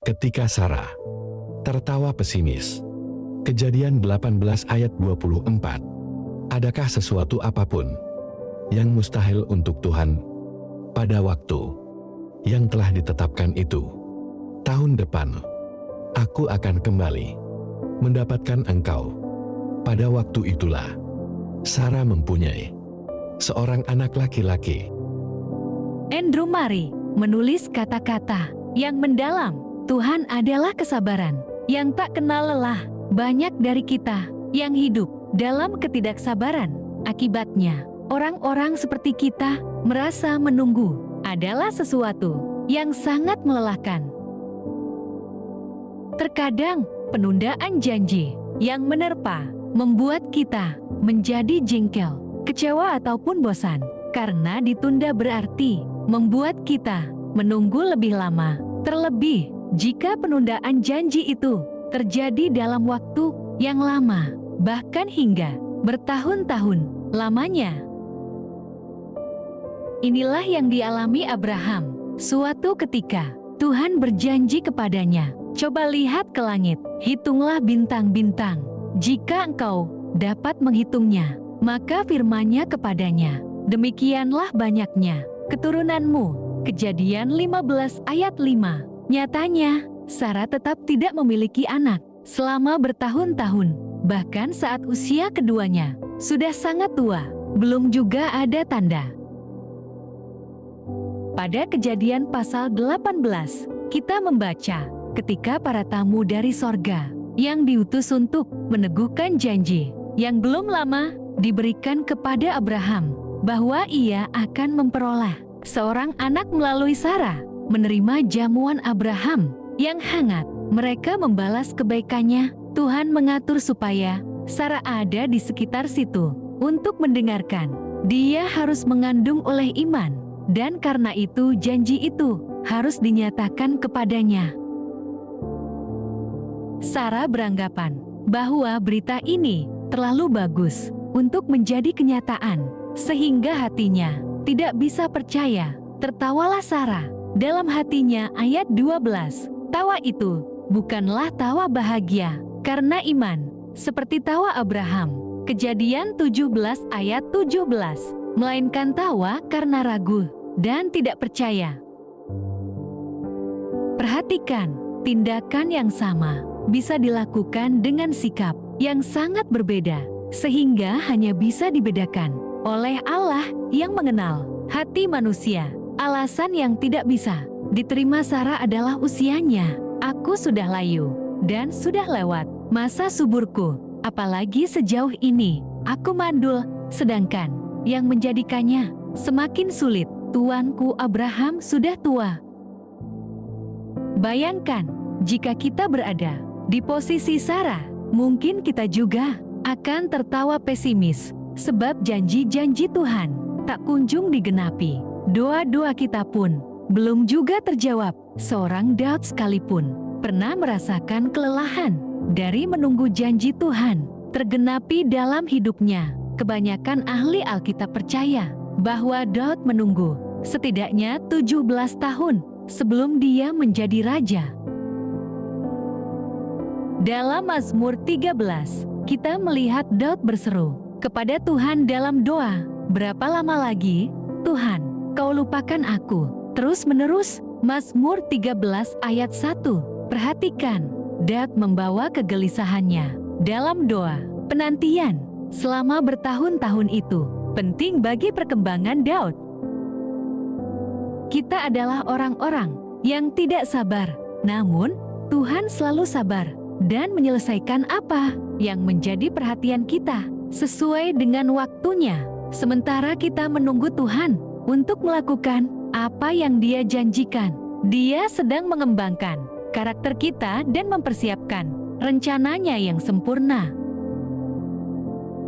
Ketika Sarah tertawa pesimis. Kejadian 18 ayat 24. Adakah sesuatu apapun yang mustahil untuk Tuhan pada waktu yang telah ditetapkan itu? Tahun depan, aku akan kembali mendapatkan engkau. Pada waktu itulah, Sarah mempunyai seorang anak laki-laki. Andrew Murray menulis kata-kata yang mendalam. Tuhan adalah kesabaran yang tak kenal lelah. Banyak dari kita yang hidup dalam ketidaksabaran. Akibatnya, orang-orang seperti kita merasa menunggu adalah sesuatu yang sangat melelahkan. Terkadang, penundaan janji yang menerpa membuat kita menjadi jengkel, kecewa ataupun bosan. Karena ditunda berarti membuat kita menunggu lebih lama. Terlebih, jika penundaan janji itu terjadi dalam waktu yang lama, bahkan hingga bertahun-tahun lamanya. Inilah yang dialami Abraham. Suatu ketika, Tuhan berjanji kepadanya, "Coba lihat ke langit, hitunglah bintang-bintang. Jika engkau dapat menghitungnya, maka firman-Nya kepadanya, demikianlah banyaknya keturunanmu." Kejadian 15 ayat 5. Nyatanya, Sarah tetap tidak memiliki anak selama bertahun-tahun. Bahkan saat usia keduanya sudah sangat tua, belum juga ada tanda. Pada Kejadian pasal 18, kita membaca ketika para tamu dari sorga yang diutus untuk meneguhkan janji yang belum lama diberikan kepada Abraham bahwa ia akan memperoleh seorang anak melalui Sarah, menerima jamuan Abraham yang hangat. Mereka membalas kebaikannya. Tuhan mengatur supaya Sarah ada di sekitar situ untuk mendengarkan. Dia harus mengandung oleh iman, dan karena itu janji itu harus dinyatakan kepadanya. Sarah beranggapan bahwa berita ini terlalu bagus untuk menjadi kenyataan, sehingga hatinya tidak bisa percaya. Tertawalah Sarah dalam hatinya. Ayat 12. Tawa itu bukanlah tawa bahagia karena iman, seperti tawa Abraham. Kejadian 17 ayat 17. Melainkan tawa karena ragu dan tidak percaya. Perhatikan, tindakan yang sama bisa dilakukan dengan sikap yang sangat berbeda, sehingga hanya bisa dibedakan oleh Allah yang mengenal hati manusia. Alasan yang tidak bisa diterima Sarah adalah usianya. "Aku sudah layu dan sudah lewat masa suburku, apalagi sejauh ini aku mandul." Sedangkan yang menjadikannya semakin sulit, tuanku Abraham sudah tua. Bayangkan, jika kita berada di posisi Sarah, mungkin kita juga akan tertawa pesimis, sebab janji-janji Tuhan tak kunjung digenapi. Doa-doa kita pun belum juga terjawab. Seorang Daud sekalipun pernah merasakan kelelahan dari menunggu janji Tuhan tergenapi dalam hidupnya. Kebanyakan ahli Alkitab percaya bahwa Daud menunggu setidaknya 17 tahun sebelum dia menjadi raja. Dalam Mazmur 13, kita melihat Daud berseru kepada Tuhan dalam doa, "Berapa lama lagi, Tuhan, Kau lupakan aku terus-menerus?" Mazmur 13 ayat 1. Perhatikan, Daud membawa kegelisahannya dalam doa. Penantian selama bertahun-tahun itu penting bagi perkembangan Daud. Kita adalah orang-orang yang tidak sabar, namun Tuhan selalu sabar dan menyelesaikan apa yang menjadi perhatian kita sesuai dengan waktunya. Sementara kita menunggu Tuhan untuk melakukan apa yang Dia janjikan, Dia sedang mengembangkan karakter kita dan mempersiapkan rencananya yang sempurna.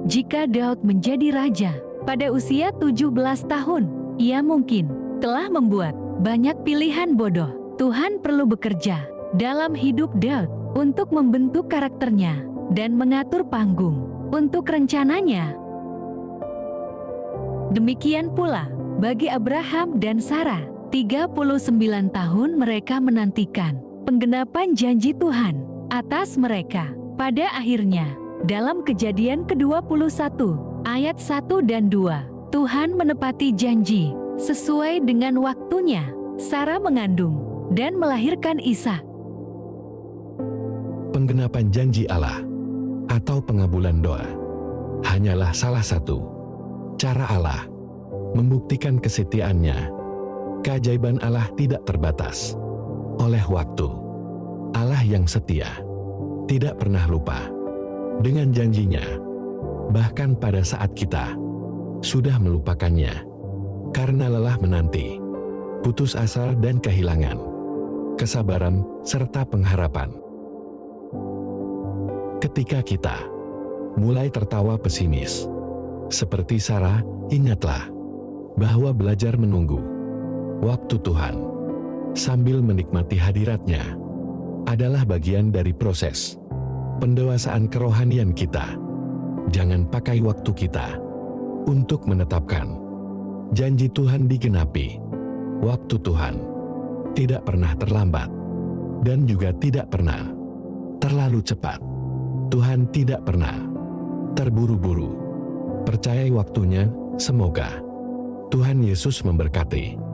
Jika Daud menjadi raja pada usia 17 tahun, ia mungkin telah membuat banyak pilihan bodoh. Tuhan perlu bekerja dalam hidup Daud untuk membentuk karakternya dan mengatur panggung untuk rencananya. Demikian pula bagi Abraham dan Sarah, 39 tahun mereka menantikan penggenapan janji Tuhan atas mereka. Pada akhirnya, dalam Kejadian ke-21 ayat 1 dan 2, Tuhan menepati janji sesuai dengan waktunya. Sara mengandung dan melahirkan Ishak. Penggenapan janji Allah atau pengabulan doa hanyalah salah satu cara Allah membuktikan kesetiaannya. Keajaiban Allah tidak terbatas oleh waktu. Allah yang setia tidak pernah lupa dengan janjinya, bahkan pada saat kita sudah melupakannya karena lelah menanti, putus asa dan kehilangan kesabaran serta pengharapan. Ketika kita mulai tertawa pesimis, seperti Sarah, ingatlah bahwa belajar menunggu waktu Tuhan sambil menikmati hadiratnya adalah bagian dari proses pendewasaan kerohanian kita. Jangan pakai waktu kita untuk menetapkan janji Tuhan digenapi. Waktu Tuhan tidak pernah terlambat dan juga tidak pernah terlalu cepat. Tuhan tidak pernah terburu-buru. Percayai waktunya. Semoga Tuhan Yesus memberkati.